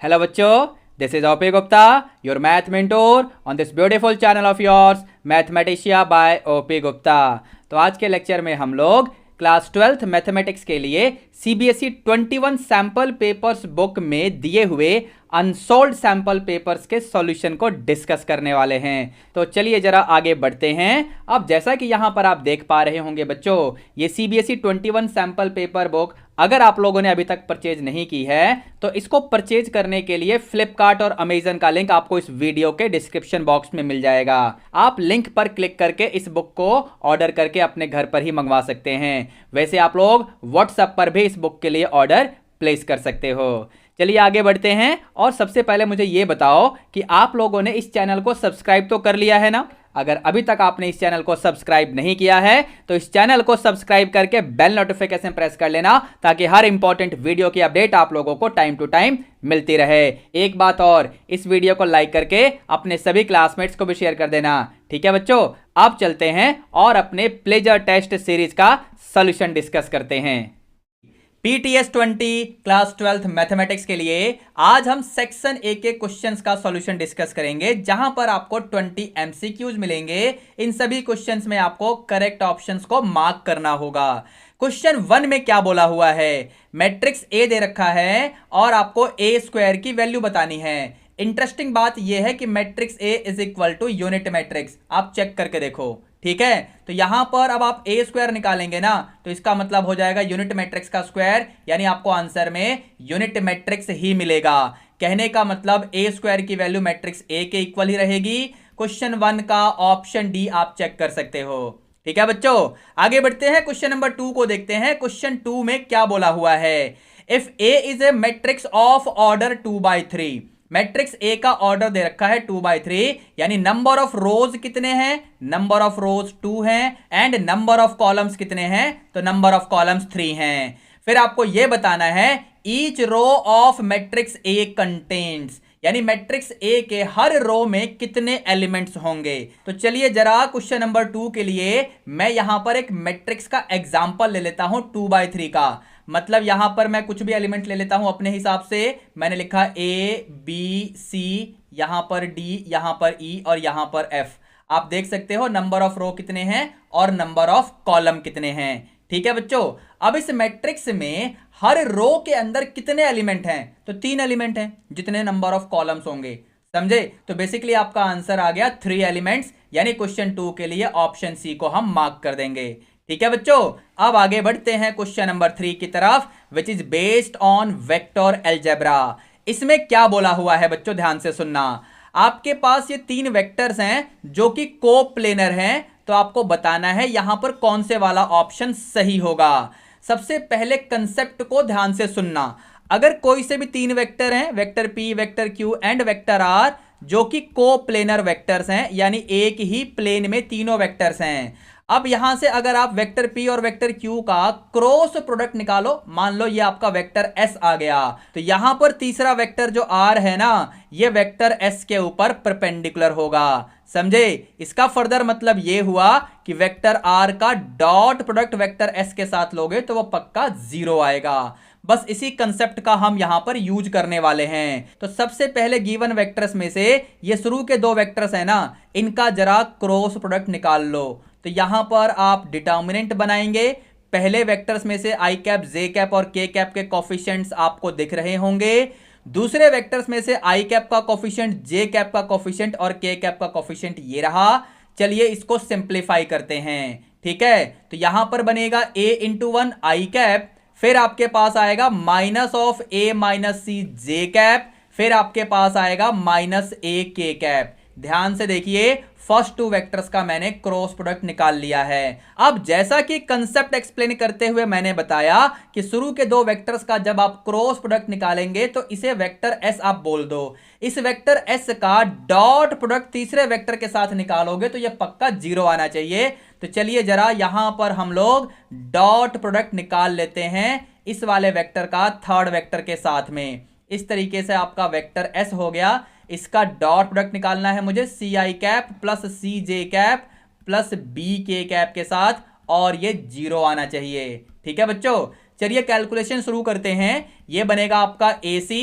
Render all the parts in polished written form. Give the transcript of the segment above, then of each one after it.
Hello बच्चों, this is OP Gupta, your math mentor on this beautiful channel of yours, Mathematica by OP Gupta। तो आज के lecture में हम लोग क्लास 12th मैथमेटिक्स के लिए CBSE 21 सैम्पल पेपर्स बुक में दिए हुए अनसोल्ड सैम्पल पेपर्स के सॉल्यूशन को डिस्कस करने वाले हैं। तो चलिए जरा आगे बढ़ते हैं। अब जैसा कि यहाँ पर आप देख पा रहे होंगे बच्चों, ये CBSE 21 सैम्पल पेपर बुक अगर आप लोगों ने अभी तक परचेज नहीं की है तो इसको परचेज करने के लिए फ्लिपकार्ट और अमेजन का लिंक आपको इस वीडियो के डिस्क्रिप्शन बॉक्स में मिल जाएगा। आप लिंक पर क्लिक करके इस बुक को ऑर्डर करके अपने घर पर ही मंगवा सकते हैं। वैसे आप लोग व्हाट्सएप पर भी इस बुक के लिए ऑर्डर प्लेस कर सकते हो। चलिए आगे बढ़ते हैं और सबसे पहले मुझे ये बताओ कि आप लोगों ने इस चैनल को सब्सक्राइब तो कर लिया है ना। अगर अभी तक आपने इस चैनल को सब्सक्राइब नहीं किया है तो इस चैनल को सब्सक्राइब करके बेल नोटिफिकेशन प्रेस कर लेना ताकि हर इंपॉर्टेंट वीडियो की अपडेट आप लोगों को टाइम टू टाइम मिलती रहे। एक बात और, इस वीडियो को लाइक करके अपने सभी क्लासमेट्स को भी शेयर कर देना। ठीक है बच्चों, अब चलते हैं और अपने प्लेजर टेस्ट सीरीज का सॉल्यूशन डिस्कस करते हैं। PTS 20 क्लास 12th मैथमेटिक्स के लिए आज हम सेक्शन ए के क्वेश्चंस का सॉल्यूशन डिस्कस करेंगे, जहां पर आपको 20 MCQs मिलेंगे। इन सभी क्वेश्चंस में आपको करेक्ट ऑप्शंस को मार्क करना होगा। क्वेश्चन 1 में क्या बोला हुआ है, मैट्रिक्स ए दे रखा है और आपको ए स्क्वायर की वैल्यू बतानी है। इंटरेस्टिंग बात यह है कि matrix A is equal to unit matrix, आप चेक करके देखो। ठीक है, तो यहां पर अब आप ए स्क्वायर निकालेंगे ना तो इसका मतलब हो जाएगा यूनिट मैट्रिक्स का स्क्वायर, यानी आपको आंसर में यूनिट मैट्रिक्स ही मिलेगा। कहने का मतलब ए स्क्वायर की वैल्यू मैट्रिक्स ए के इक्वल ही रहेगी। क्वेश्चन 1 का ऑप्शन डी आप चेक कर सकते हो। ठीक है बच्चों, आगे बढ़ते हैं, क्वेश्चन नंबर 2 को देखते हैं। क्वेश्चन 2 में क्या बोला हुआ है, if A is a matrix of order 2/3, matrix A का ऑर्डर दे रखा है 2/3, यानी नंबर ऑफ रोज कितने हैं, नंबर ऑफ रोज 2 हैं, एंड नंबर ऑफ कॉलम्स कितने हैं, तो नंबर ऑफ कॉलम्स 3 हैं। फिर आपको यह बताना है each row of matrix A contains, यानी मैट्रिक्स ए के हर रो में कितने एलिमेंट्स होंगे। तो चलिए जरा क्वेश्चन नंबर 2 के लिए मैं यहां पर एक मैट्रिक्स का एग्जांपल ले लेता हूं 2/3 का। मतलब यहां पर मैं कुछ भी एलिमेंट ले लेता हूं अपने हिसाब से। मैंने लिखा ए बी सी, यहां पर डी, यहां पर ई और यहां पर एफ। आप देख सकते हो नंबर ऑफ रो कितने हैं और नंबर ऑफ कॉलम कितने हैं। ठीक है बच्चों, अब इस मैट्रिक्स में हर रो के अंदर कितने एलिमेंट हैं, तो 3 एलिमेंट हैं, जितने नंबर ऑफ कॉलम्स होंगे। समझे, तो बेसिकली आपका आंसर आ गया 3 एलिमेंट्स, यानी क्वेश्चन 2 के लिए ऑप्शन सी को हम मार्क कर देंगे। ठीक है बच्चों, अब आगे बढ़ते हैं क्वेश्चन नंबर 3 की तरफ, which is based on vector algebra. इसमें क्या बोला हुआ है बच्चों, ध्यान से सुनना। आपके पास ये 3 वेक्टर्स हैं जो कि कोप्लेनर हैं, तो आपको बताना है यहां पर कौन से वाला ऑप्शन सही होगा। सबसे पहले कंसेप्ट को ध्यान से सुनना। अगर कोई से भी 3 वेक्टर हैं, vector P, vector Q and vector R, जो कि कोप्लेनर वेक्टर्स हैं, यानी एक ही प्लेन में तीनों वेक्टर्स हैं। अब यहां से अगर आप वेक्टर पी और वेक्टर क्यू का क्रॉस प्रोडक्ट निकालो, मान लो ये आपका वेक्टर एस आ गया, तो यहां पर तीसरा वेक्टर जो आर है ना, ये वेक्टर एस के ऊपर परपेंडिकुलर होगा। समझे, इसका फर्दर मतलब ये हुआ कि वेक्टर आर का डॉट प्रोडक्ट वेक्टर एस के साथ लोगे तो वो पक्का 0 आएगा। बस इसी कंसेप्ट का हम यहां पर यूज करने वाले हैं। तो सबसे पहले गिवन वेक्टर्स में से ये शुरू के 2 वेक्टर्स है ना, इनका जरा क्रॉस प्रोडक्ट निकाल लो। तो यहां पर आप डिटर्मिनेंट बनाएंगे। पहले वेक्टर्स में से आई कैप, जे कैप और के कैप के कोफिशिएंट्स आपको दिख रहे होंगे। दूसरे वेक्टर्स में से आई कैप का कोफिशिएंट, जे कैप का कोफिशिएंट और के कैप का कोफिशिएंट ये रहा। चलिए इसको सिंप्लीफाई करते हैं। ठीक है, तो यहां पर बनेगा a इंटू 1 आई कैप, फिर आपके पास आएगा minus of a minus C J cap, फिर आपके पास आएगा माइनस a के कैप। ध्यान से देखिए, फर्स्ट 2 वेक्टर्स का मैंने क्रॉस प्रोडक्ट निकाल लिया है। अब जैसा कि कंसेप्ट एक्सप्लेन करते हुए मैंने बताया कि शुरू के 2 वेक्टर्स का जब आप क्रॉस प्रोडक्ट निकालेंगे तो इसे वेक्टर एस आप बोल दो। इस वेक्टर एस का डॉट प्रोडक्ट तीसरे वेक्टर के साथ निकालोगे तो यह पक्का 0 आना चाहिए। तो चलिए जरा यहां पर हम लोग डॉट प्रोडक्ट निकाल लेते हैं इस वाले वेक्टर का थर्ड वेक्टर के साथ में। इस तरीके से आपका वेक्टर एस हो गया। इसका डॉट प्रोडक्ट निकालना है मुझे सी आई कैप प्लस सी जे कैप प्लस बी के कैप के साथ, और ये 0 आना चाहिए। ठीक है बच्चों, चलिए कैलकुलेशन शुरू करते हैं। ये बनेगा आपका AC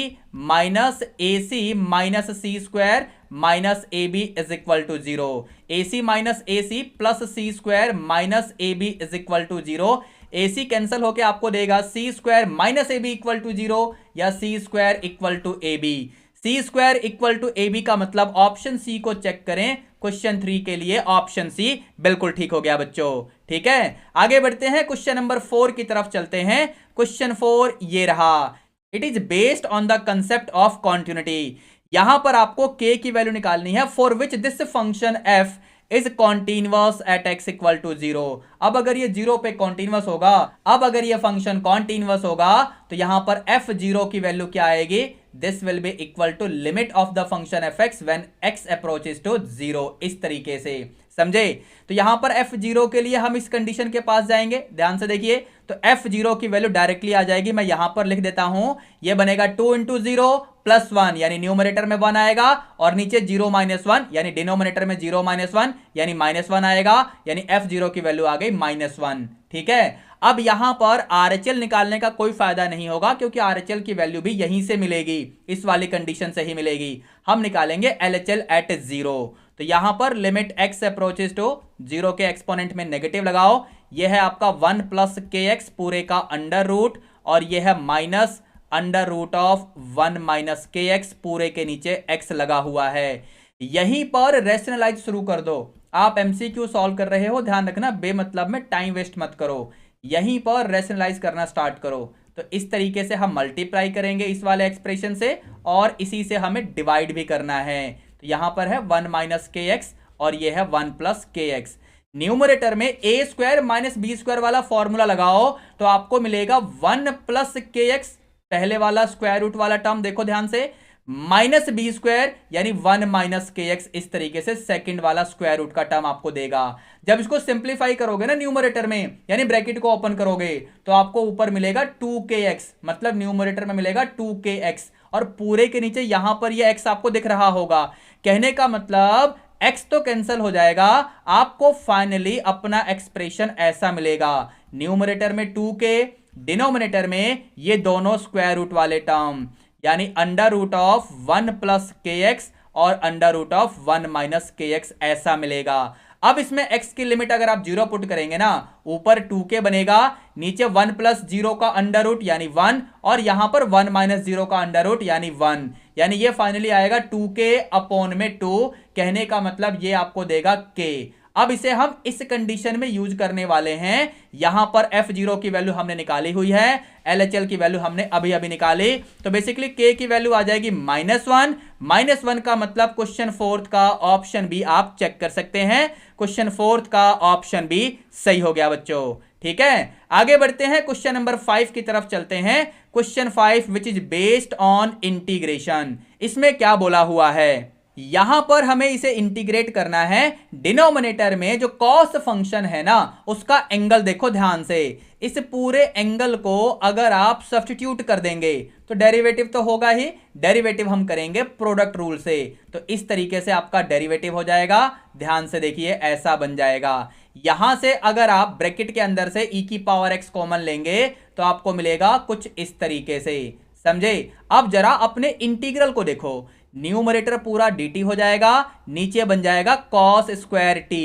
minus AC minus C square minus A B is equal to 0। AC minus AC plus C square minus A B is equal to 0। AC cancel होके आपको देगा C square minus A B equal to 0 या C square equal to A B. C square equal to A B का मतलब option C को check करें, question 3 के लिए ऑप्शन सी बिल्कुल ठीक हो गया बच्चों। ठीक है, आगे बढ़ते हैं, क्वेश्चन नंबर 4 की तरफ चलते हैं। क्वेश्चन 4 ये रहा, it is based on the concept of continuity. यहां पर आपको k की वैल्यू निकालनी है for which this function f is continuous at x equal to 0। अब अगर ये 0 पे कॉन्टिन्यूअस होगा, अब अगर ये फंक्शन कॉन्टिन्यूअस होगा तो यहां पर f0 की वैल्यू क्या आएगी, this will be equal to limit of the function fx when x approaches to 0। इस तरीके से समझे। तो यहां पर f0 के लिए हम इस कंडीशन के पास जाएंगे, ध्यान से देखिए। तो f0 की वैल्यू डायरेक्टली आ जाएगी, मैं यहां पर लिख देता हूं, ये बनेगा 2 इंटू 0 प्लस 1 यानी न्यूमरेटर में 1 आएगा और नीचे 0 माइनस 1 यानी डिनोमिनेटर में 0 माइनस 1 यानी माइनस 1 आएगा, यानी f0 की वैल्यू आ गई -1। ठीक है, अब यहां पर RHL निकालने का कोई फायदा नहीं होगा क्योंकि RHL की वैल्यू भी यहीं से मिलेगी, इस वाली कंडीशन से ही मिलेगी। हम निकालेंगे LHL एट 0। तो यहां पर लिमिट x अप्रोचेस टू 0 के एक्सपोनेंट में नेगेटिव लगाओ, यह है आपका 1 प्लस kx पूरे का अंडर रूट और यह है minus under root of 1 minus kx पूरे के नीचे x लगा हुआ है। यहीं पर रेशनलाइज शुरू कर दो। आप MCQ सॉल्व कर रहे हो, ध्यान रखना बेमतलब में टाइम वेस्ट मत करो, यहीं पर रेशनलाइज करना स्टार्ट करो। तो इस तरीके से हम मल्टीप्लाई करेंगे इस वाले एक्सप्रेशन से और इसी से हमें डिवाइड भी करना है। तो यहां पर है 1 माइनस kx और ये है 1 प्लस kx। न्यूमरेटर में a square minus B square वाला फॉर्मूला लगाओ तो आपको मिलेगा 1 प्लस kx, पहले वाला स्क्वायर रूट वाला टर्म देखो ध्यान से, माइनस बी स्क्वायर यानी 1 माइनस kx, इस तरीके से सेकंड वाला स्क्वायर रूट का टर्म आपको देगा। जब इसको सिंप्लीफाई करोगे ना न्यूमरेटर में यानी ब्रैकेट को ओपन करोगे तो आपको ऊपर मिलेगा 2kx, मतलब न्यूमरेटर में मिलेगा 2kx और पूरे के नीचे यहां पर ये x आपको दिख रहा होगा। कहने का मतलब x तो कैंसिल हो जाएगा, आपको फाइनली अपना एक्सप्रेशन ऐसा मिलेगा, न्यूमरेटर में 2k, डिनोमिनेटर में ये दोनों स्क्वायर रूट वाले टर्म यानी under root of 1 plus kx और under root of 1 minus kx ऐसा मिलेगा। अब इसमें x की लिमिट अगर आप 0 पुट करेंगे ना, ऊपर 2k बनेगा, नीचे 1 प्लस 0 का अंडर रूट यानी 1 और यहां पर 1 माइनस 0 का अंडर रूट यानी 1, यानी ये फाइनली आएगा 2k अपॉन में 2। कहने का मतलब ये आपको देगा k। अब इसे हम इस कंडीशन में यूज करने वाले हैं। यहां पर f0 की वैल्यू हमने निकाली हुई है, LHL की वैल्यू हमने अभी अभी निकाली, तो बेसिकली k की वैल्यू आ जाएगी -1। -1 का मतलब क्वेश्चन 4 का ऑप्शन बी आप चेक कर सकते हैं, क्वेश्चन 4 का ऑप्शन बी सही हो गया बच्चों। ठीक है, आगे बढ़ते हैं, क्वेश्चन नंबर 5 की तरफ चलते हैं। Question 5 which is based on integration. इसमें क्या बोला हुआ है, यहां पर हमें इसे इंटीग्रेट करना है। डिनोमिनेटर में जो कॉस फंक्शन है ना उसका एंगल देखो ध्यान से, इस पूरे एंगल को अगर आप सब्स्टिट्यूट कर देंगे तो डेरिवेटिव तो होगा ही, डेरिवेटिव हम करेंगे प्रोडक्ट रूल से, तो इस तरीके से आपका डेरिवेटिव हो जाएगा। ध्यान से देखिए ऐसा बन जाएगा। यहां से अगर आप ब्रैकेट के अंदर से e की पावर x कॉमन लेंगे तो आपको मिलेगा कुछ इस तरीके से, समझे। अब जरा अपने इंटीग्रल को देखो, न्यूमरेटर पूरा dt हो जाएगा, नीचे बन जाएगा कॉस स्क्वायर t,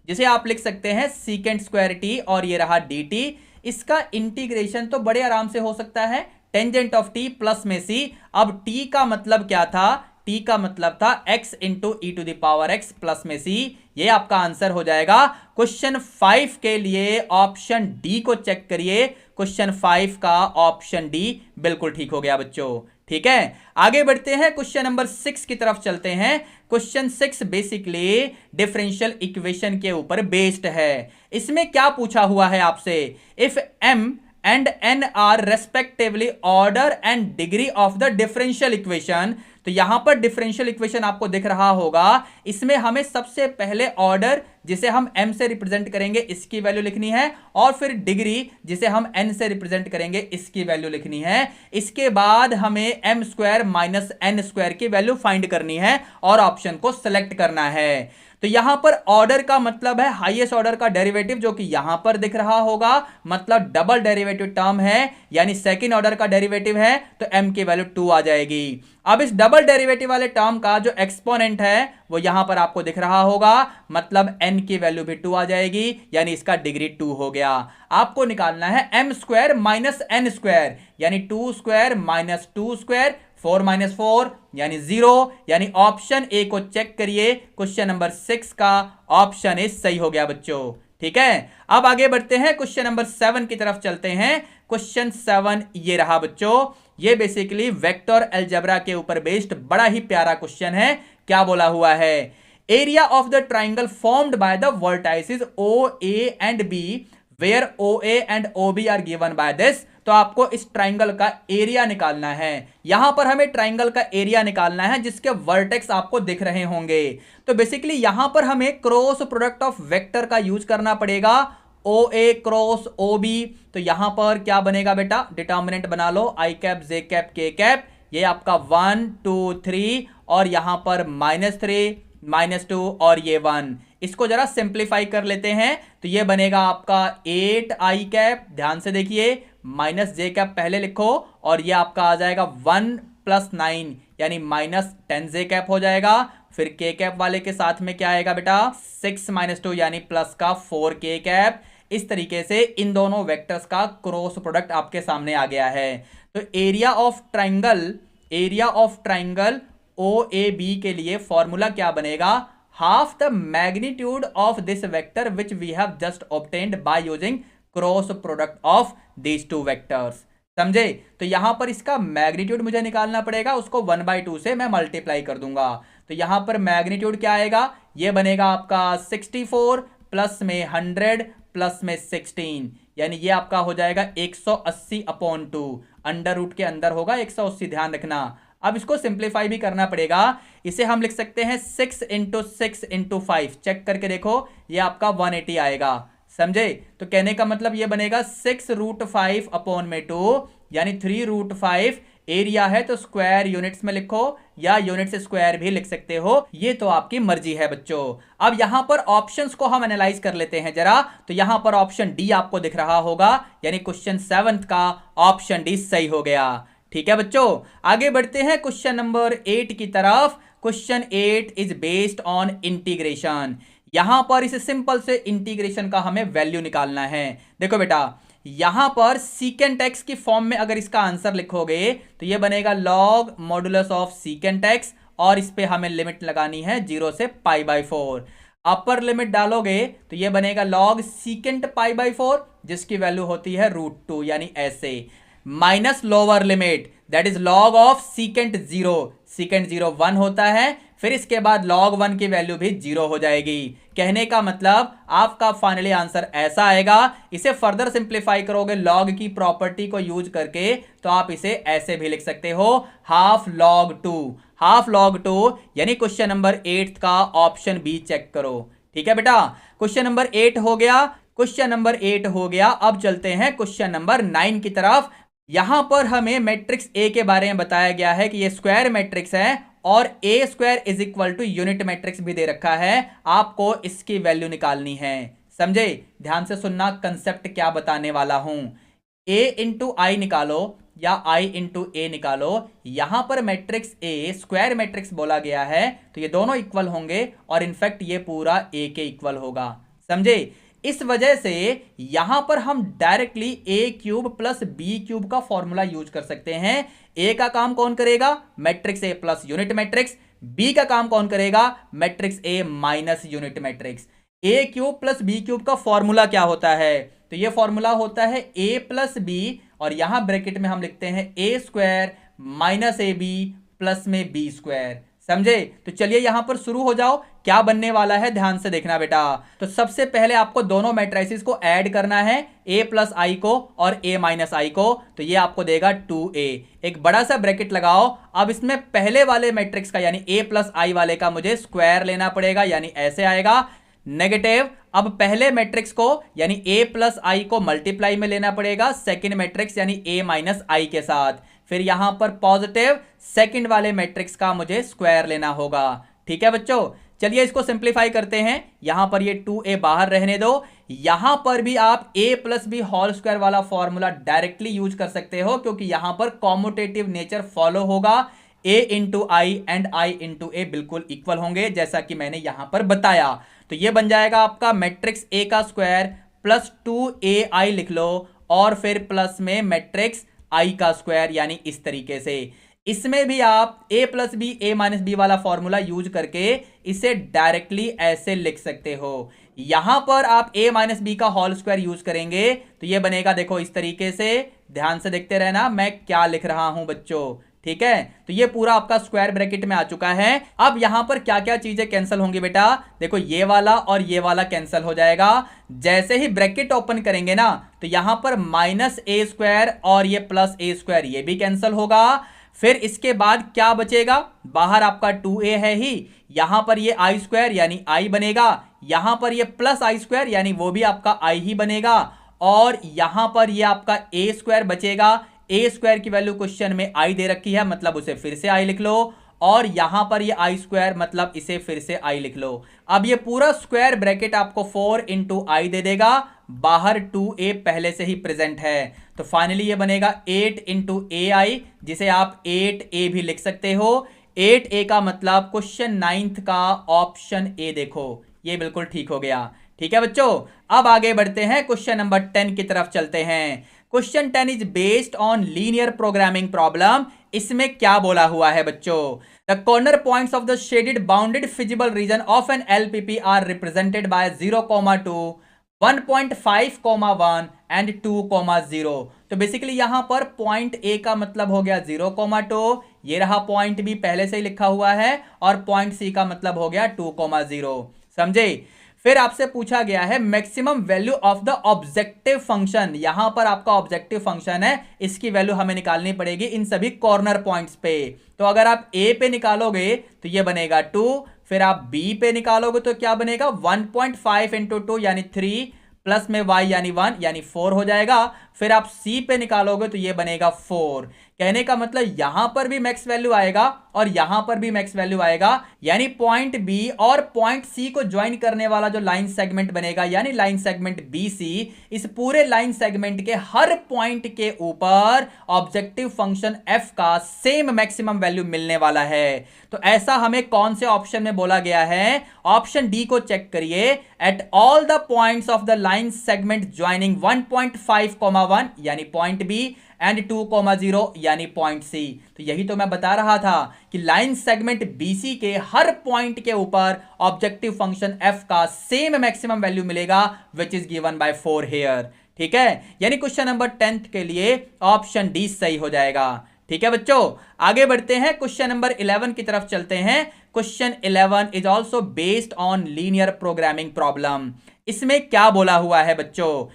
जिसे आप लिख सकते हैं सीकेंट स्क्वायर t और ये रहा dt। इसका इंटीग्रेशन तो बड़े आराम से हो सकता है, टेंजेंट ऑफ t प्लस में c। अब t का मतलब क्या था, t का मतलब था x into E to the power x plus में c, ये आपका आंसर हो जाएगा। क्वेश्चन 5 के लिए ऑप्शन डी को चेक करिए, क्वेश्चन 5 का ऑप्शन डी बिल्कुल ठीक हो गया बच्चों। ठीक है, आगे बढ़ते हैं, क्वेश्चन नंबर 6 की तरफ चलते हैं। क्वेश्चन 6 बेसिकली डिफरेंशियल इक्वेशन के ऊपर बेस्ड है। इसमें क्या पूछा हुआ है आपसे, if m and n are respectively order and degree of the differential equation, तो यहां पर डिफरेंशियल इक्वेशन आपको दिख रहा होगा, इसमें हमें सबसे पहले ऑर्डर जिसे हम m से रिप्रेजेंट करेंगे इसकी वैल्यू लिखनी है, और फिर डिग्री जिसे हम n से रिप्रेजेंट करेंगे इसकी वैल्यू लिखनी है। इसके बाद हमें m square minus n square की वैल्यू फाइंड करनी है और ऑप्शन को सिलेक्ट करना है। तो यहां पर ऑर्डर का मतलब है हाईएस्ट ऑर्डर का डेरिवेटिव, जो कि यहां पर दिख रहा होगा, मतलब डबल डेरिवेटिव टर्म है, यानी सेकंड ऑर्डर का डेरिवेटिव है, तो m की वैल्यू 2 आ जाएगी। अब इस डबल डेरिवेटिव वाले टर्म का जो एक्सपोनेंट है वो यहां पर आपको दिख रहा होगा, मतलब n की वैल्यू भी 2 आ जाएगी, यानी इसका डिग्री 2 हो गया। आपको निकालना है m square minus n square, यानी 2 स्क्वायर माइनस 2 स्क्वायर, 4 माइनस 4 यानी 0, यानी ऑप्शन ए को चेक करिए, क्वेश्चन नंबर 6 का ऑप्शन ए सही हो गया बच्चों। ठीक है, अब आगे बढ़ते हैं, क्वेश्चन नंबर 7 की तरफ चलते हैं। क्वेश्चन 7 ये रहा बच्चों, ये बेसिकली वेक्टर अलजेब्रा के ऊपर बेस्ड बड़ा ही प्यारा क्वेश्चन है। क्या बोला हुआ है, area of the triangle formed by the vertices O A and B where O A and O B are given by this. तो आपको इस ट्राइंगल का एरिया निकालना है। यहां पर हमें ट्राइंगल का एरिया निकालना है जिसके वर्टेक्स आपको दिख रहे होंगे। तो बेसिकली यहां पर हमें क्रॉस प्रोडक्ट ऑफ वेक्टर का यूज करना पड़ेगा, ओ ए क्रॉस ओ बी। तो यहां पर क्या बनेगा बेटा, डिटर्मिनेंट बना लो, आई कैप जे कैप के कैप, ये आपका 1 2 3 और यहां पर -3 -2 और ये 1। इसको जरा सिंप्लीफाई कर लेते हैं, तो ये बनेगा आपका 8 आई कैप, ध्यान से देखिए, माइनस जे कैप पहले लिखो, और ये आपका आ जाएगा 1 + 9 यानी -10 जे कैप हो जाएगा। फिर के कैप वाले के साथ में क्या आएगा बेटा, 6 - 2 यानी प्लस का 4 के कैप। इस तरीके से इन दोनों वेक्टर्स का क्रॉस प्रोडक्ट आपके सामने आ गया है। तो area of triangle O A B के लिए फॉर्मूला क्या बनेगा, half the magnitude of this vector which we have just obtained by using cross product of these two vectors. समझे, तो यहां पर इसका मैग्नीट्यूड मुझे निकालना पड़ेगा, उसको 1/2 से मैं मल्टीप्लाई कर दूंगा। तो यहां पर मैग्नीट्यूड क्या आएगा, ये बनेगा आपका 64 प्लस में 100 प्लस में 16, यानी ये आपका हो जाएगा 180/2। अंडर रूट के अंदर होगा 180, ध्यान रखना। अब इसको सिंप्लीफाई भी करना पड़ेगा, इसे हम लिख सकते हैं 6 × 6 × 5, चेक करके देखो, ये आपका 180 आएगा। समझे, तो कहने का मतलब ये बनेगा 6√5/2 यानी 3√5। एरिया है तो स्क्वायर यूनिट्स में लिखो या यूनिट से स्क्वायर भी लिख सकते हो, ये तो आपकी मर्जी है बच्चों। अब यहां पर ऑप्शंस को हम एनालाइज कर लेते हैं जरा। तो यहां पर ऑप्शन डी आपको दिख रहा होगा, यानी क्वेश्चन 7 का ऑप्शन डी सही हो गया। ठीक है बच्चों, आगे बढ़ते हैं क्वेश्चन नंबर 8 की तरफ। Question 8 is based on integration. यहां पर इस सिंपल से इंटीग्रेशन का हमें वैल्यू निकालना है। देखो बेटा, यहां पर सीकेंट एक्स की फॉर्म में अगर इसका आंसर लिखोगे तो ये बनेगा log modulus of secant x, और इस पे हमें लिमिट लगानी है 0 से π/4। अपर लिमिट डालोगे तो ये बनेगा लॉग सीकेंट π/4, जिसकी वैल्यू होती है √2, यानी ऐसे, minus lower limit that is log of secant 0, secant 0 1 होता है, फिर इसके बाद log 1 की वैल्यू भी 0 हो जाएगी। कहने का मतलब आपका फाइनली आंसर ऐसा आएगा। इसे फर्दर सिंप्लीफाई करोगे log की प्रॉपर्टी को यूज करके, तो आप इसे ऐसे भी लिख सकते हो, हाफ log 2, यानी क्वेश्चन नंबर 8 का ऑप्शन बी चेक करो। ठीक है बेटा, क्वेश्चन नंबर 8 हो गया। अब चलते हैं क्वेश्चन नंबर 9 की तरफ। यहां पर हमें मैट्रिक्स ए के बारे में बताया गया है कि ये स्क्वायर मैट्रिक्स है, और A square is equal to unit matrix भी दे रखा है। आपको इसकी वैल्यू निकालनी है। समझे, ध्यान से सुनना, कंसेप्ट क्या बताने वाला हूं। ए इंटू आई निकालो या आई इंटू ए निकालो। यहां पर मैट्रिक्स ए स्क्वायर मैट्रिक्स बोला गया है, तो ये दोनों इक्वल होंगे, और इनफैक्ट ये पूरा ए के इक्वल होगा। समझे, इस वजह से यहां पर हम डायरेक्टली a³ प्लस b³ का फॉर्मूला यूज कर सकते हैं। ए का काम कौन करेगा, matrix A plus unit matrix. B का काम कौन करेगा, matrix A minus unit matrix. a³ plus b³ का फॉर्मूला क्या होता है, तो ये फॉर्मूला होता है a प्लस बी, और यहां ब्रैकेट में हम लिखते हैं a² माइनस ab प्लस में b²। समझे? तो चलिए यहां पर शुरू हो जाओ, क्या बनने वाला है ध्यान से देखना बेटा। तो सबसे पहले आपको दोनों मैट्रिसेस को ऐड करना है, a प्लस आई को और a माइनस आई को। तो ये आपको देगा 2a। एक बड़ा सा ब्रैकेट लगाओ। अब इसमें पहले वाले मैट्रिक्स का यानी a प्लस आई वाले का मुझे स्क्वायर लेना पड़ेगा, यानी ऐसे आएगा नेगेटिव। अब पहले मैट्रिक्स को यानी a प्लस आई को मल्टीप्लाई में लेना पड़ेगा सेकेंड मैट्रिक्स यानी a माइनस आई के साथ। फिर यहां पर पॉजिटिव सेकंड वाले मैट्रिक्स का मुझे स्क्वायर लेना होगा। ठीक है बच्चों, चलिए इसको सिंप्लीफाई करते हैं। यहां पर ये 2a बाहर रहने दो। यहां पर भी आप a plus B whole square वाला फॉर्मूला डायरेक्टली यूज कर सकते हो, क्योंकि यहां पर कॉम्यूटेटिव नेचर फॉलो होगा। a into I and i into a बिल्कुल इक्वल होंगे, जैसा कि मैंने यहां पर बताया। तो ये बन जाएगा आपका मैट्रिक्स a का स्क्वायर प्लस 2ai लिख लो, और फिर प्लस में मैट्रिक्स i का स्क्वायर, यानी इस तरीके से। इसमें भी आप a plus B a minus B वाला फॉर्मूला यूज करके इसे डायरेक्टली ऐसे लिख सकते हो। यहां पर आप a माइनस बी का होल स्क्वायर यूज करेंगे तो ये बनेगा, देखो इस तरीके से। ध्यान से देखते रहना मैं क्या लिख रहा हूं बच्चों, ठीक है? तो ये पूरा आपका स्क्वायर ब्रैकेट में आ चुका है। अब यहां पर क्या क्या चीजें कैंसिल होंगी बेटा, देखो ये वाला और ये वाला कैंसिल हो जाएगा। जैसे ही ब्रैकेट ओपन करेंगे ना, तो यहां पर माइनस ए स्क्वायर और ये प्लस ए स्क्वायर ये भी कैंसिल होगा। फिर इसके बाद क्या बचेगा, बाहर आपका 2a है ही, यहां पर ये आई स्क्वायर यानी आई बनेगा, यहां पर ये प्लस आई स्क्वायर यानी वो भी आपका आई ही बनेगा, और यहां पर ये आपका ए स्क्वायर बचेगा। ए स्क्वायर की वैल्यू क्वेश्चन में आई दे रखी है, मतलब उसे फिर से आई लिख लो, और यहां पर ये आई स्क्वायर मतलब इसे फिर से आई लिख लो। अब ये पूरा स्क्वायर ब्रैकेट आपको 4 इंटू आई दे देगा, बाहर 2a पहले से ही प्रेजेंट है। तो फाइनली ये बनेगा 8 इंटू ए आई, जिसे आप 8a भी लिख सकते हो। 8a का मतलब क्वेश्चन 9th का ऑप्शन ए देखो, ये बिल्कुल ठीक हो गया। ठीक है बच्चों, अब आगे बढ़ते हैं, क्वेश्चन नंबर 10 की तरफ चलते हैं। Question 10 is based on linear programming problem. इसमें क्या बोला हुआ है बच्चों, the corner points of the shaded bounded feasible region of an LPP are represented by 0,2, 1.5,1 and 2,0। तो बेसिकली यहां पर पॉइंट ए का मतलब हो गया 0,2, ये रहा पॉइंट बी पहले से ही लिखा हुआ है, और पॉइंट सी का मतलब हो गया 2,0। समझे? फिर आपसे पूछा गया है maximum value of the objective function. यहां पर आपका ऑब्जेक्टिव फंक्शन है, इसकी वैल्यू हमें निकालनी पड़ेगी इन सभी कॉर्नर पॉइंट्स पे। तो अगर आप ए पे निकालोगे तो ये बनेगा 2, फिर आप बी पे निकालोगे तो क्या बनेगा 1.5 इंटू 2 यानी 3, प्लस में y यानी 1 यानी 4 हो जाएगा। फिर आप c पे निकालोगे तो ये बनेगा 4। कहने का मतलब यहां पर भी मैक्स वैल्यू आएगा और यहां पर भी मैक्स वैल्यू आएगा, यानी पॉइंट बी और पॉइंट सी को ज्वाइन करने वाला जो लाइन सेगमेंट बनेगा यानी लाइन सेगमेंट बी सी, इस पूरे लाइन सेगमेंट के हर पॉइंट के ऊपर ऑब्जेक्टिव फंक्शन एफ का सेम मैक्सिमम वैल्यू मिलने वाला है। तो ऐसा हमें कौन से ऑप्शन में बोला गया है, ऑप्शन डी को चेक करिए। At all the points of the line segment joining 1.5,1 यानी पॉइंट बी एंड 2,0 यानी पॉइंट सी। तो यही तो मैं बता रहा था कि लाइन सेगमेंट बीसी के हर पॉइंट के ऊपर ऑब्जेक्टिव फंक्शन एफ का सेम मैक्सिमम वैल्यू मिलेगा, which is given by 4 here. ठीक है, यानी क्वेश्चन नंबर 10 के लिए ऑप्शन डी सही हो जाएगा। ठीक है बच्चों, आगे बढ़ते हैं, क्वेश्चन नंबर 11 की तरफ चलते हैं। Question 11 is also based on linear programming problem. इसमें क्या बोला हुआ है बच्चों,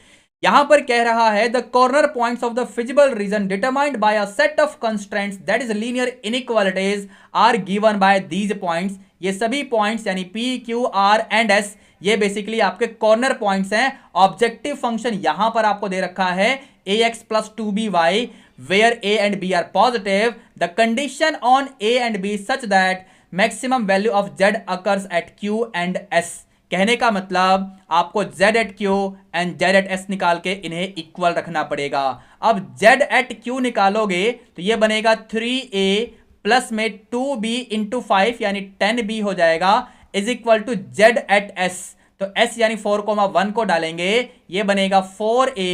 यहां पर कह रहा है the corner points of the feasible region determined by a set of constraints that is linear inequalities are given by these points. ये सभी पॉइंट्स यानी P Q R and S, ये बेसिकली आपके कॉर्नर पॉइंट्स हैं। Objective function यहां पर आपको दे रखा है ax plus 2by where a and b are positive. The condition on a and b such that maximum value of z occurs at q and s. कहने का मतलब आपको z at q and z at s निकाल के इन्हें equal रखना पड़ेगा। अब z at q निकालोगे तो ये बनेगा 3a प्लस में 2b इंटू 5 यानी 10b हो जाएगा, is equal to z at s। तो s यानी 4,1 को डालेंगे, ये बनेगा 4a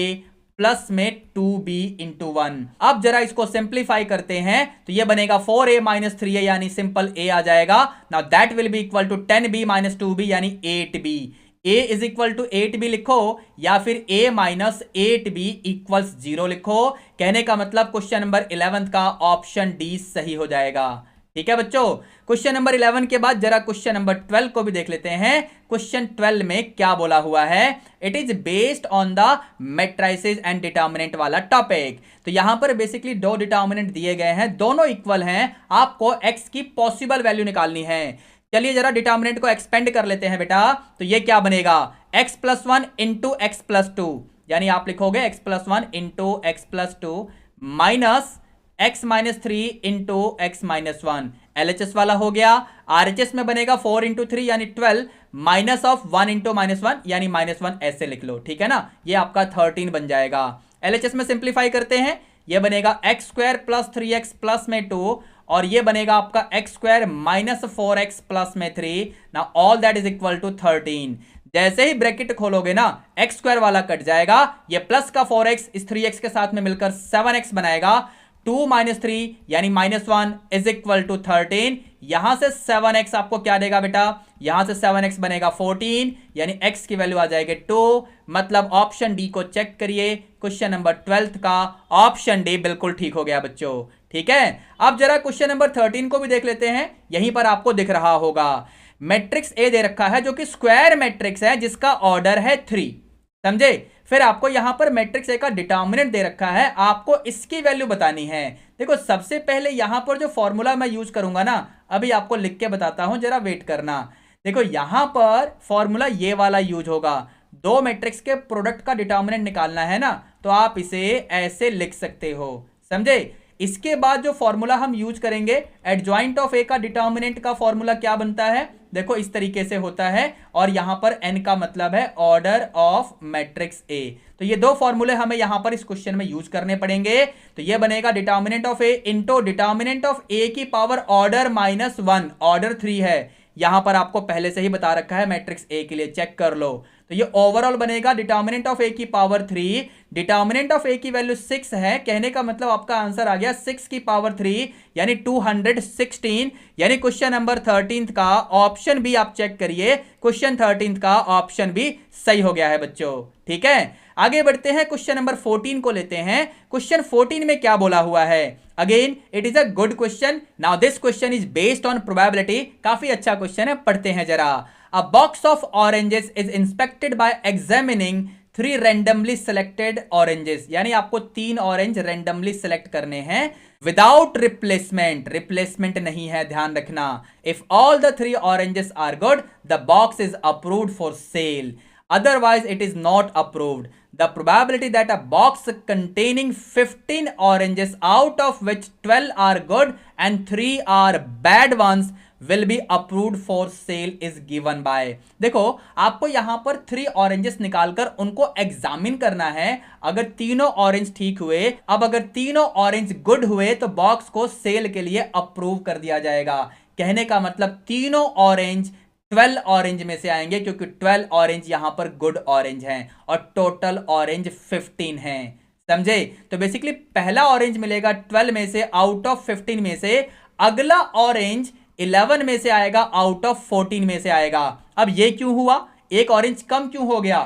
प्लस में 2b इंटू 1। अब जरा इसको सिंप्लीफाई करते हैं तो ये बनेगा 4a माइनस 3a यानी सिंपल a आ जाएगा। Now that will be equal to 10b minus 2b यानी 8b। a is equal to 8b लिखो या फिर a माइनस 8b इक्वल्स 0 लिखो। कहने का मतलब क्वेश्चन नंबर 11 का ऑप्शन डी सही हो जाएगा। ठीक है बच्चों। क्वेश्चन नंबर 11 के बाद जरा क्वेश्चन नंबर 12 को भी देख लेते हैं। क्वेश्चन 12 में क्या बोला हुआ है, it is based on the matrices and determinant वाला टॉपिक। तो यहां पर बेसिकली दो डिटर्मिनेंट दिए गए हैं, दोनों इक्वल हैं, आपको x की पॉसिबल वैल्यू निकालनी है। चलिए जरा डिटर्मिनेंट को एक्सपेंड कर लेते हैं बेटा। तो ये क्या बनेगा, x plus 1 into x plus 2, यानी आप लिखोगे x plus 1 into x plus 2 minus x minus 3 into x minus 1, LHS वाला हो गया। RHS में बनेगा 4 इंटू 3 यानी 12 माइनस ऑफ 1 इंटू माइनस 1 यानी माइनस 1, ऐसे लिख लो, ठीक है ना। ये आपका 13 बन जाएगा। LHS में सिंप्लीफाई करते हैं, ये बनेगा x square plus 3x plus में 2 और ये बनेगा आपका x square minus 4x plus में 3। ना all that is equal to 13। जैसे ही ब्रैकेट खोलोगे ना, एक्स स्क्वायर वाला कट जाएगा, ये प्लस का 4x इस 3x के साथ में मिलकर 7x बनाएगा। 2 माइनस 3 यानी माइनस 1 इज इक्वल टू 13। यहां से 7x आपको क्या देगा बेटा, यहां से 7x बनेगा 14 यानी x की वैल्यू आ जाएगी 2। मतलब ऑप्शन डी को चेक करिए, क्वेश्चन नंबर 12 का ऑप्शन डी बिल्कुल ठीक हो गया बच्चों। ठीक है, अब जरा क्वेश्चन नंबर 13 को भी देख लेते हैं। यहीं पर आपको दिख रहा होगा मैट्रिक्स ए दे रखा है जो कि स्क्वायर मैट्रिक्स है जिसका ऑर्डर है 3, समझे। फिर आपको यहां पर मैट्रिक्स ए का डिटर्मिनेंट दे रखा है, आपको इसकी वैल्यू बतानी है। देखो सबसे पहले यहां पर जो फॉर्मूला मैं यूज करूंगा ना, अभी आपको लिख के बताता हूं, जरा वेट करना। देखो यहां पर फॉर्मूला ये वाला यूज होगा, दो मैट्रिक्स के प्रोडक्ट का डिटर्मिनेंट निकालना है ना, तो आप इसे ऐसे लिख सकते हो, समझे। इसके बाद जो फॉर्मूला हम यूज करेंगे, एडजॉइंट ऑफ ए का डिटर्मिनेंट का फॉर्मूला क्या बनता है, देखो इस तरीके से होता है, और यहां पर n का मतलब है ऑर्डर ऑफ मैट्रिक्स ए। तो ये दो फॉर्मूले हमें यहां पर इस क्वेश्चन में यूज करने पड़ेंगे। तो ये बनेगा determinant of A into determinant of A की पावर ऑर्डर माइनस 1, ऑर्डर 3 है। यहां पर आपको पहले से ही बता रखा है मैट्रिक्स ए के लिए, चेक कर लो। तो ये ओवरऑल बनेगा डिटर्मिनेंट ऑफ ए की पावर 3, डिटर्मिनेंट ऑफ ए की वैल्यू 6 है, कहने का मतलब आपका आंसर आ गया 6 की पावर 3 यानी 216। यानी क्वेश्चन नंबर 13 का ऑप्शन भी आप चेक करिए, क्वेश्चन 13 का ऑप्शन भी सही हो गया है बच्चों। ठीक है, आगे बढ़ते हैं, क्वेश्चन नंबर 14 को लेते हैं। क्वेश्चन 14 में क्या बोला हुआ है, again it is a good question. Now this question is based on probability, काफी अच्छा क्वेश्चन है, पढ़ते हैं जरा। A box of oranges is inspected by examining 3 randomly selected oranges, यानी आपको 3 ऑरेंज randomly select करने हैं without replacement, replacement नहीं है, ध्यान रखना। If all the 3 oranges are good, the box is approved for sale. Otherwise, it is not approved. The probability that a box containing 15 oranges, out of which 12 are good and 3 are bad ones, will be approved for sale is given by। देखो आपको यहां पर 3 oranges निकालकर उनको examine करना है। अगर तीनों ऑरेंज ठीक हुए, अब अगर तीनों ऑरेंज गुड हुए तो बॉक्स को सेल के लिए अप्रूव कर दिया जाएगा। कहने का मतलब तीनों ऑरेंज 12 ऑरेंज में से आएंगे, क्योंकि 12 ऑरेंज यहां पर गुड ऑरेंज हैं और टोटल ऑरेंज 15 हैं, समझे। तो बेसिकली पहला ऑरेंज मिलेगा 12 में से आउट ऑफ 15 में से, अगला ऑरेंज 11 में से आएगा आउट ऑफ 14 में से आएगा। अब ये क्यों हुआ, एक ऑरेंज कम क्यों हो गया,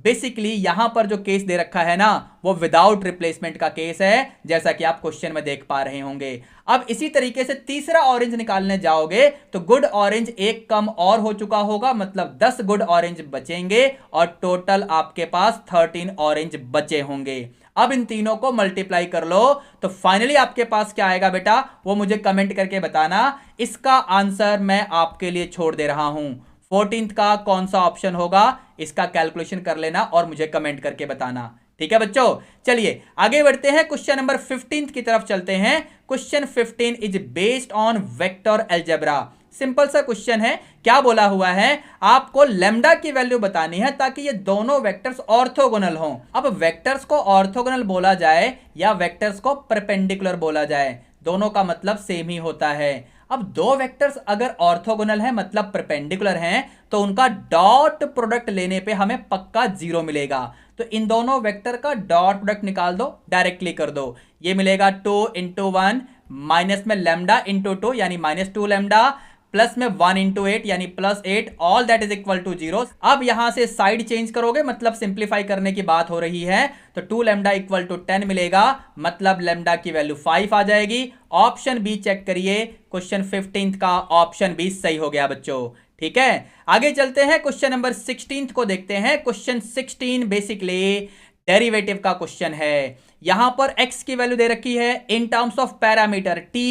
बेसिकली यहां पर जो केस दे रखा है ना, वो विदाउट रिप्लेसमेंट का केस है, जैसा कि आप क्वेश्चन में देख पा रहे होंगे। अब इसी तरीके से तीसरा ऑरेंज निकालने जाओगे तो गुड ऑरेंज एक कम और हो चुका होगा, मतलब 10 गुड ऑरेंज बचेंगे और टोटल आपके पास 13 ऑरेंज बचे होंगे। अब इन तीनों को मल्टीप्लाई कर लो तो फाइनली आपके पास क्या आएगा बेटा, वो मुझे कमेंट करके बताना। इसका आंसर मैं आपके लिए छोड़ दे रहा हूं, 14th का कौन सा ऑप्शन होगा, इसका कैलकुलेशन कर लेना और मुझे कमेंट करके बताना। ठीक है बच्चों, चलिए आगे बढ़ते हैं, क्वेश्चन नंबर 15 की तरफ चलते हैं। Question 15 is based on vector algebra. Simple सा क्वेश्चन है, क्या बोला हुआ है, आपको लेमडा की वैल्यू बतानी है ताकि ये दोनों वेक्टर्स ऑर्थोगोनल हों। अब वेक्टर्स को ऑर्थोगोनल बोला जाए या वेक्टर्स को परपेंडिकुलर बोला जाए, दोनों का मतलब सेम ही होता है। अब दो वेक्टर्स अगर ऑर्थोगोनल हैं मतलब परपेंडिकुलर हैं, तो उनका डॉट प्रोडक्ट लेने पे हमें पक्का 0 मिलेगा। तो इन दोनों वेक्टर का डॉट प्रोडक्ट निकाल दो, डायरेक्टली कर दो। ये मिलेगा 2 इंटू 1 माइनस में लेमडा इंटू 2 यानी -2 लेमडा प्लस में 1 इंटू 8 यानी +8, all that is equal to 0। अब यहां से साइड चेंज करोगे, मतलब सिंप्लीफाई करने की बात हो रही है, तो 2 लैम्डा इक्वल टू 10 मिलेगा, मतलब लैम्डा की वैल्यू 5 आ जाएगी। ऑप्शन बी चेक करिए, क्वेश्चन 15 का ऑप्शन बी सही हो गया बच्चों। ठीक है, आगे चलते हैं, क्वेश्चन नंबर 16 को देखते हैं। क्वेश्चन 16 बेसिकली डेरिवेटिव का क्वेश्चन है। यहां पर x की वैल्यू दे रखी है इन terms of parameter t,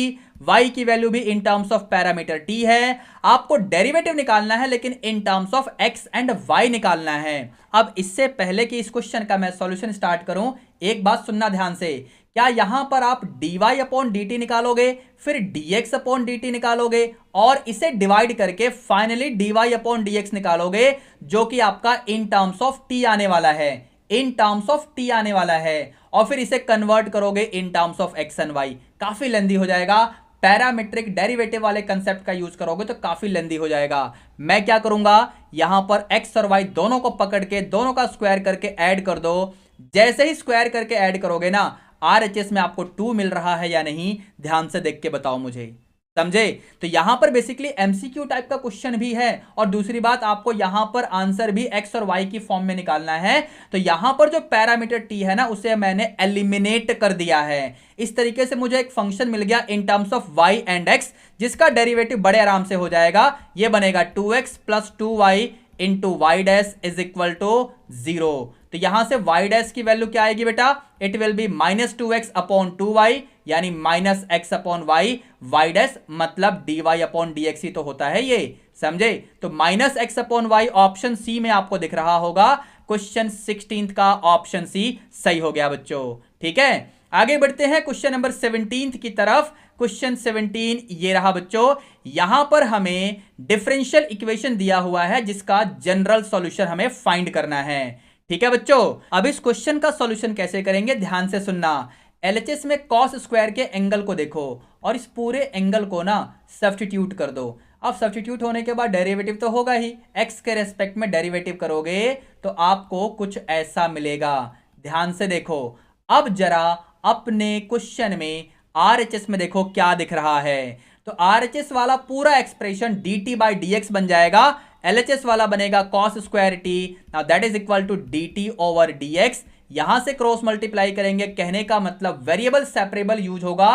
y की वैल्यू भी इन टर्म्स ऑफ पैरामीटर t है। आपको डेरिवेटिव निकालना है, लेकिन इन terms of x and y निकालना है। अब इससे पहले कि इस क्वेश्चन का मैं सॉल्यूशन स्टार्ट करूं, एक बात सुनना ध्यान से, क्या यहां पर आप dy अपॉन dt निकालोगे, फिर dx अपॉन dt निकालोगे और इसे डिवाइड करके फाइनली dy अपॉन dx निकालोगे, जो कि आपका इन टर्म्स ऑफ t आने वाला है, इन टर्म्स ऑफ t आने वाला है, और फिर इसे कन्वर्ट करोगे इन terms of x and y। काफी लेंदी हो जाएगा, पैरामीट्रिक डेरिवेटिव वाले कंसेप्ट का यूज करोगे तो काफी लेंदी हो जाएगा। मैं क्या करूंगा, यहां पर x और y दोनों को पकड़ के दोनों का स्क्वायर करके ऐड कर दो। जैसे ही स्क्वायर करके ऐड करोगे ना, RHS में आपको 2 मिल रहा है या नहीं, ध्यान से देख के बताओ मुझे, समझे। तो यहां पर बेसिकली एमसीक्यू टाइप का क्वेश्चन भी है, और दूसरी बात आपको यहां पर आंसर भी x और y की फॉर्म में निकालना है। तो यहां पर जो पैरामीटर t है ना, उसे मैंने एलिमिनेट कर दिया है। इस तरीके से मुझे एक फंक्शन मिल गया in terms of y and x, जिसका डेरिवेटिव बड़े आराम से हो जाएगा। यह बनेगा 2x plus 2y into Y dash is equal to 0। तो यहां से y डैश की वैल्यू क्या आएगी बेटा, it will B -2x upon 2y, यानी -x upon y, y dash मतलब dy अपॉन dx ही तो होता है ये, समझे। तो -x upon y option C में आपको दिख रहा होगा। क्वेश्चन 16 का ऑप्शन सी सही हो गया बच्चों। ठीक है, आगे बढ़ते हैं क्वेश्चन नंबर 17 की तरफ। क्वेश्चन 17 ये रहा बच्चों, यहां पर हमें डिफरेंशियल इक्वेशन दिया हुआ है, जिसका जनरल सॉल्यूशन हमें फाइंड करना है। ठीक है बच्चों, अब इस क्वेश्चन का सॉल्यूशन कैसे करेंगे, ध्यान से सुनना। एलएचएस में कॉस स्क्वायर के एंगल को देखो और इस पूरे एंगल को ना सब्स्टिट्यूट कर दो। अब सब्स्टिट्यूट होने के बाद डेरिवेटिव तो होगा ही, एक्स के रेस्पेक्ट में डेरिवेटिव करोगे तो आपको कुछ ऐसा मिलेगा। ध्यान से देखो, अब जरा अपने क्वेश्चन में आरएचएस में देखो क्या दिख रहा है। तो आरएचएस वाला पूरा एक्सप्रेशन dt बाई dx बन जाएगा, एलएचएस वाला बनेगा cos square T, now that is equal to dt over dx। यहां से क्रॉस मल्टीप्लाई करेंगे, कहने का मतलब वेरिएबल सेपरेबल यूज होगा।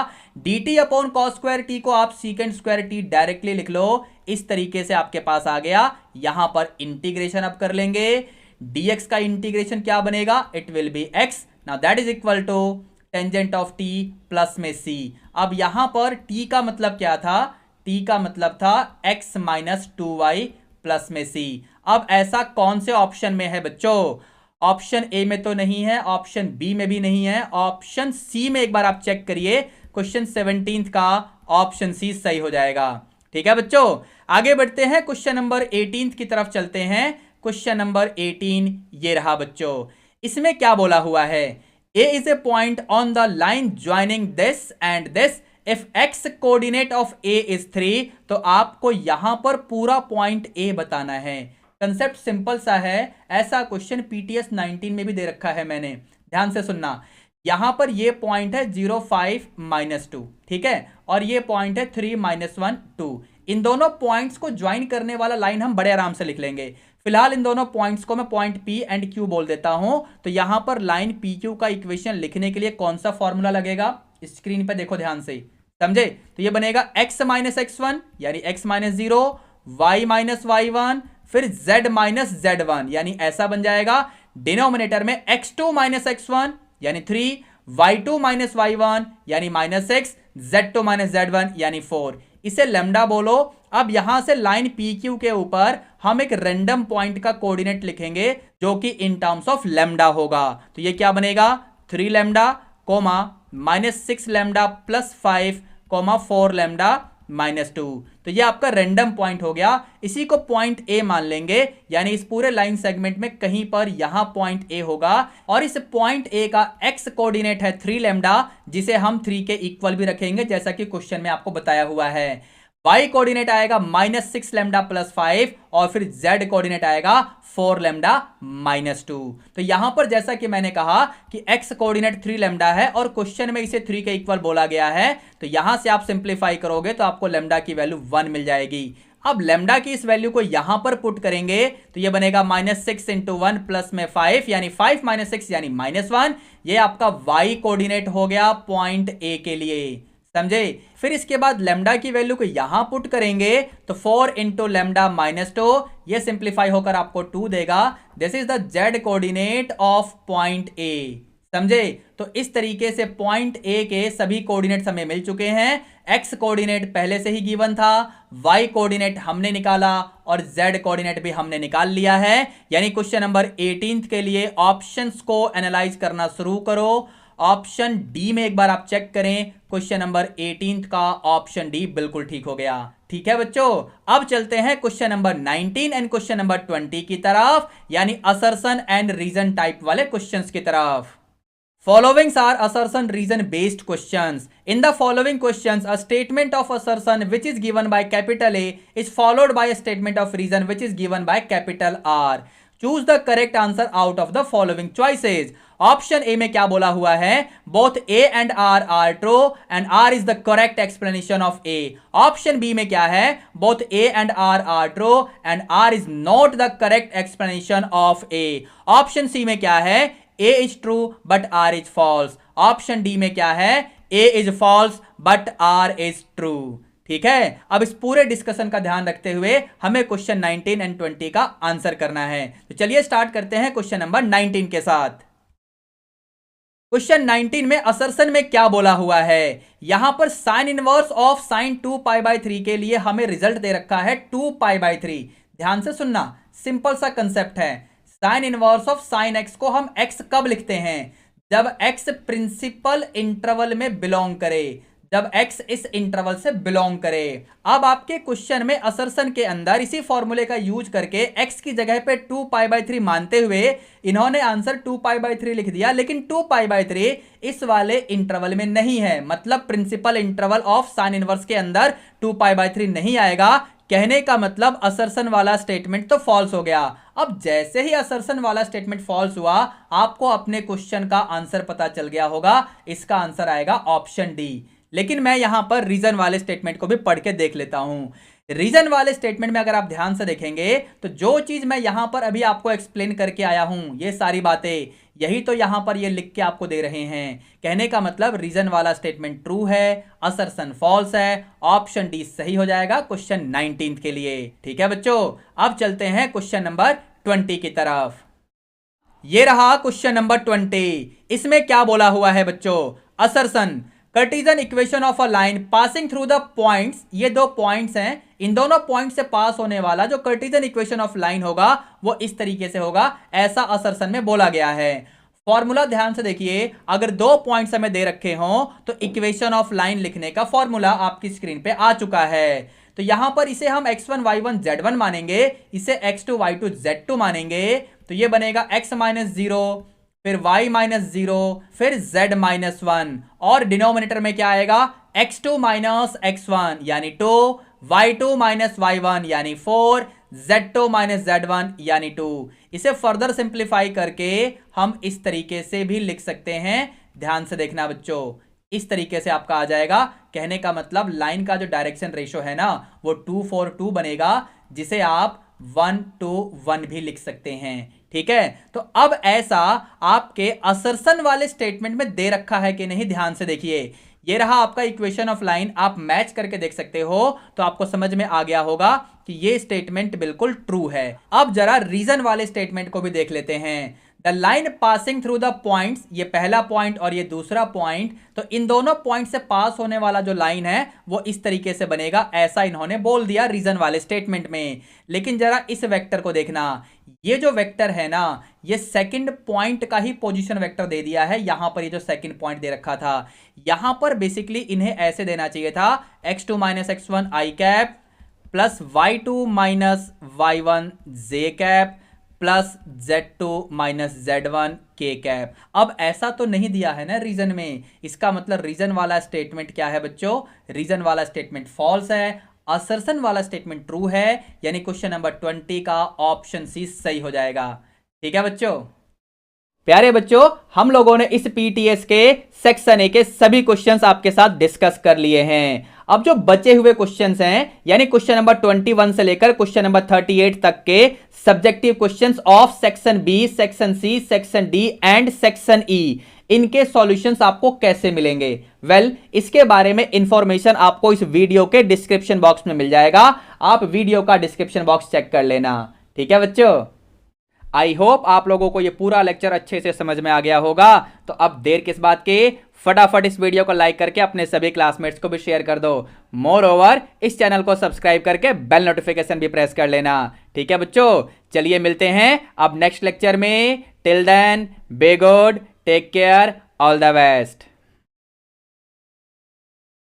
dt अपॉन cos स्क्वायर टी को आप सीकेंड स्क्वायर टी डायरेक्टली लिख लो, इस तरीके से आपके पास आ गया। यहां पर इंटीग्रेशन अब कर लेंगे, dx का इंटीग्रेशन क्या बनेगा, it will be x, now that is equal to tangent of t plus में c। अब यहां पर t का मतलब क्या था, t का मतलब था x माइनस 2y प्लस में c। अब ऐसा कौन से ऑप्शन में है बच्चों, ऑप्शन ए में तो नहीं है, ऑप्शन बी में भी नहीं है, ऑप्शन सी में एक बार आप चेक करिए। क्वेश्चन 17 का ऑप्शन सी सही हो जाएगा। ठीक है बच्चों, आगे बढ़ते हैं, क्वेश्चन नंबर 18 की तरफ चलते हैं। क्वेश्चन नंबर 18 ये रहा बच्चों, इसमें क्या बोला हुआ है, A is a point on the line joining this and this. If x coordinate of A is 3, तो आपको यहां पर पूरा पॉइंट A बताना है। कंसेप्ट सिंपल सा है, ऐसा क्वेश्चन PTS 19 में भी दे रखा है मैंने, ध्यान से सुनना। यहां पर ये पॉइंट है 0 5 -2, ठीक है, और ये पॉइंट है 3 -1 2। इन दोनों पॉइंट्स को ज्वाइन करने वाला लाइन हम बड़े आराम से लिख लेंगे। फिलहाल इन दोनों पॉइंट्स को मैं पॉइंट P एंड Q बोल देता हूं। तो यहां पर लाइन PQ का इक्वेशन लिखने के लिए कौन सा फॉर्मूला लगेगा, स्क्रीन पे देखो ध्यान से, समझे। तो ये बनेगा x माइनस x1 यानी x minus 0, y minus y1, फिर z माइनस z1 यानी ऐसा बन जाएगा। डिनोमिनेटर में x2 माइनस x1 यानी 3, y2 माइनस y1 यानी -6, z2 माइनस z1 यानी 4। इसे लैम्डा बोलो। अब यहां से लाइन PQ के ऊपर हम एक रैंडम पॉइंट का कोऑर्डिनेट लिखेंगे, जो कि इन टर्म्स ऑफ लैम्डा होगा। तो ये क्या बनेगा, 3 lambda comma -6 lambda plus 5 comma 4 lambda -2। तो ये आपका रैंडम पॉइंट हो गया। इसी को पॉइंट A मान लेंगे, यानी इस पूरे लाइन सेगमेंट में कहीं पर यहां पॉइंट A होगा, और इस पॉइंट A का x कोऑर्डिनेट है 3 लैम्डा, जिसे हम 3 के इक्वल भी रखेंगे, जैसा कि क्वेश्चन में आपको बताया हुआ है। y कोऑर्डिनेट आएगा -6 लैम्डा प्लस 5 और फिर z कोऑर्डिनेट आएगा 4 लैम्डा -2। तो यहां पर जैसा कि मैंने कहा कि x कोऑर्डिनेट 3 लैम्डा है और क्वेश्चन में इसे 3 के इक्वल बोला गया है, तो यहां से आप सिंप्लीफाई करोगे तो आपको लैम्डा की वैल्यू 1 मिल जाएगी। अब लैम्डा की इस वैल्यू को यहां पर पुट करेंगे तो ये बनेगा -6 इंटू 1 प्लस में 5 यानी 5 - 6 यानी -1। ये आपका y कोऑर्डिनेट हो गया पॉइंट A के लिए, समझे। फिर इसके बाद लैम्डा की वैल्यू को यहां पुट करेंगे तो 4 इंटू लैम्डा -2, ये सिंप्लीफाई होकर आपको 2 देगा। This is the z coordinate of point A, समझे। तो इस तरीके से पॉइंट A के सभी कोऑर्डिनेट्स हमें मिल चुके हैं। x कोऑर्डिनेट पहले से ही गिवन था, y कोऑर्डिनेट हमने निकाला और z कोऑर्डिनेट भी हमने निकाल लिया है। यानी क्वेश्चन नंबर 18 के लिए ऑप्शंस को एनालाइज करना शुरू करो। ऑप्शन डी में एक बार आप चेक करें, क्वेश्चन नंबर 18 का ऑप्शन डी बिल्कुल ठीक हो गया। ठीक है बच्चों, अब चलते हैं question number 19 and question number 20 की तरफ, यानी असर्शन एंड रीजन टाइप वाले क्वेश्चंस की तरफ। Followings are assertion reason based questions. In the following questions, a statement of assertion which is given by capital A is followed by a statement of reason which is given by capital R. Choose the correct answer out of the following choices. Option A में क्या बोला हुआ है, both A and R are true and R is the correct explanation of A. Option B में क्या है, both A and R true and R is not the correct explanation of A. Option C में क्या है, A is true but R is false। Option D में क्या है, A is false but R is true। ठीक है, अब इस पूरे डिस्कशन का ध्यान रखते हुए हमें क्वेश्चन 19 एंड 20 का आंसर करना है। तो चलिए स्टार्ट करते हैं क्वेश्चन नंबर 19 के साथ। क्वेश्चन 19 में असर्शन में क्या बोला हुआ है, यहां पर साइन इनवर्स ऑफ साइन 2π/3 के लिए हमें रिजल्ट दे रखा है 2π/3। ध्यान से सुनना, सिंपल सा कंसेप्ट है। Sine inverse of sine x को हम एक्स कब लिखते हैं, जब एक्स प्रिंसिपल इंटरवल में बिलोंग करे, जब एक्स इस इंटरवल से बिलोंग करे। अब आपके क्वेश्चन में असर्शन के अंदर इसी फॉर्मूले का यूज करके एक्स की जगह पे 2π/3 मानते हुए इन्होंने आंसर 2π/3 लिख दिया, लेकिन 2π/3 इस वाले इंटरवल में नहीं है, मतलब principal interval of sine inverse के अंदर 2π/3 नहीं आएगा। कहने का मतलब असर्शन वाला स्टेटमेंट तो फॉल्स हो गया। अब जैसे ही असर्शन वाला स्टेटमेंट फॉल्स हुआ, आपको अपने क्वेश्चन का आंसर पता चल गया होगा, इसका आंसर आएगा ऑप्शन डी। लेकिन मैं यहां पर रीजन वाले स्टेटमेंट को भी पढ़ के देख लेता हूं। रीजन वाले स्टेटमेंट में अगर आप ध्यान से देखेंगे तो जो चीज मैं यहां पर अभी आपको एक्सप्लेन करके आया हूं, ये सारी बातें यही तो यहां पर ये लिख के आपको दे रहे हैं। कहने का मतलब रीजन वाला स्टेटमेंट ट्रू है, असर्शन फॉल्स है। ऑप्शन डी सही हो जाएगा क्वेश्चन 19 के लिए। ठीक है बच्चों, अब चलते हैं क्वेश्चन नंबर 20 की तरफ। ये रहा क्वेश्चन नंबर 20। इसमें क्या बोला हुआ है बच्चों, assertion Cartesian equation of a line passing through the points. ये दो पॉइंट्स हैं, इन दोनों पॉइंट से पास होने वाला जो कार्टेशियन इक्वेशन ऑफ लाइन होगा वो इस तरीके से होगा, ऐसा असर्शन में बोला गया है। फॉर्मूला ध्यान से देखिए, अगर दो पॉइंट्स हमें दे रखे हों तो इक्वेशन ऑफ लाइन लिखने का फॉर्मूला आपकी स्क्रीन पे आ चुका है। तो यहां पर इसे हम x1 y1 z1 मानेंगे, इसे x2 y2 z2 मानेंगे। तो ये बनेगा x - 0, फिर y - 0, फिर z - 1, और डिनोमिनेटर में क्या आएगा, x2 - x1 यानी 2, y2 - y1 यानी 4, z2 - z1 यानी 2। इसे फर्दर सिंप्लीफाई करके हम इस तरीके से भी लिख सकते हैं। ध्यान से देखना बच्चों, इस तरीके से आपका आ जाएगा। कहने का मतलब लाइन का जो डायरेक्शन रेशो है ना, वो 2/4 बनेगा, जिसे आप 1:1 भी लिख सकते हैं। ठीक है, तो अब ऐसा आपके असर्शन वाले स्टेटमेंट में दे रखा है कि नहीं, ध्यान से देखिए। ये रहा आपका इक्वेशन ऑफ लाइन, आप मैच करके देख सकते हो तो आपको समझ में आ गया होगा कि ये स्टेटमेंट बिल्कुल ट्रू है। अब जरा रीजन वाले स्टेटमेंट को भी देख लेते हैं। The line passing through the points, ये पहला पॉइंट और ये दूसरा पॉइंट, तो इन दोनों पॉइंट से पास होने वाला जो लाइन है वो इस तरीके से बनेगा, ऐसा इन्होंने बोल दिया रीजन वाले स्टेटमेंट में। लेकिन जरा इस वेक्टर को देखना, ये जो वेक्टर है ना, ये सेकंड पॉइंट का ही पोजीशन वेक्टर दे दिया है। यहां पर ये जो सेकंड पॉइंट दे रखा था, यहां पर बेसिकली इन्हें ऐसे देना चाहिए था, x2 - x1 i cap plus y2 - y1 j cap plus z2 - z1 k cap. अब ऐसा तो नहीं दिया है ना रीजन में, इसका मतलब रीजन वाला स्टेटमेंट क्या है बच्चों, रीजन वाला स्टेटमेंट फॉल्स है। असर्शन वाला स्टेटमेंट ट्रू है, यानी क्वेश्चन नंबर 20 का ऑप्शन सी सही हो जाएगा। ठीक है बच्चों। प्यारे बच्चों, हम लोगों ने इस पीटीएस के सेक्शन ए के सभी क्वेश्चंस आपके साथ डिस्कस कर लिए हैं। अब जो बचे हुए क्वेश्चंस हैं, यानी क्वेश्चन नंबर 21 से लेकर क्वेश्चन नंबर 38 तक के subjective questions of section B, section C, section D and section E, इनके सॉल्यूशंस आपको कैसे मिलेंगे? इसके बारे में इंफॉर्मेशन आपको इस वीडियो के डिस्क्रिप्शन बॉक्स में मिल जाएगा। आप वीडियो का डिस्क्रिप्शन बॉक्स चेक कर लेना। ठीक है बच्चों। आई होप आप लोगों को ये पूरा लेक्चर अच्छे से समझ में आ गया होगा। तो अब देर किस बात की, फटाफट इस वीडियो को लाइक करके अपने सभी क्लासमेट्स को भी शेयर कर दो। मोर ओवर, इस चैनल को सब्सक्राइब करके बेल नोटिफिकेशन भी प्रेस कर लेना। ठीक है बच्चों, चलिए मिलते हैं अब नेक्स्ट लेक्चर में। Till then, be good, take care, all the best.